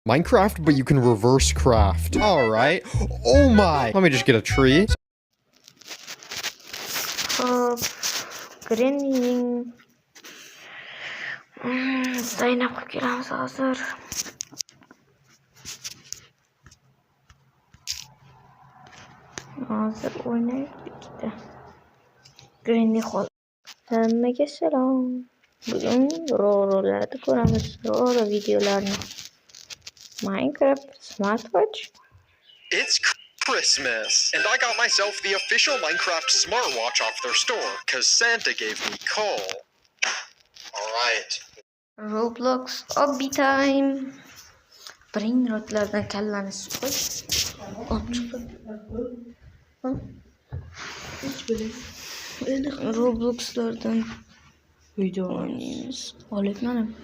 Minecraft, but you can reverse craft. Alright. Oh my! Let me just get a tree. Grinding. Zeynep kiramiz hazır. Hazır oynayıp bitti. Grinding hol. Hammaga salom. Bugun ro'ro'larni ko'ramiz. Ro'ro videolarini. Minecraft smartwatch. It's Christmas, and I got myself the official Minecraft smartwatch off their store, cause Santa gave me coal. Alright. Roblox Hobby Time. Brainrotlardan kallani so'q. Robloxlardan video oynayamiz. Olyapmanmi?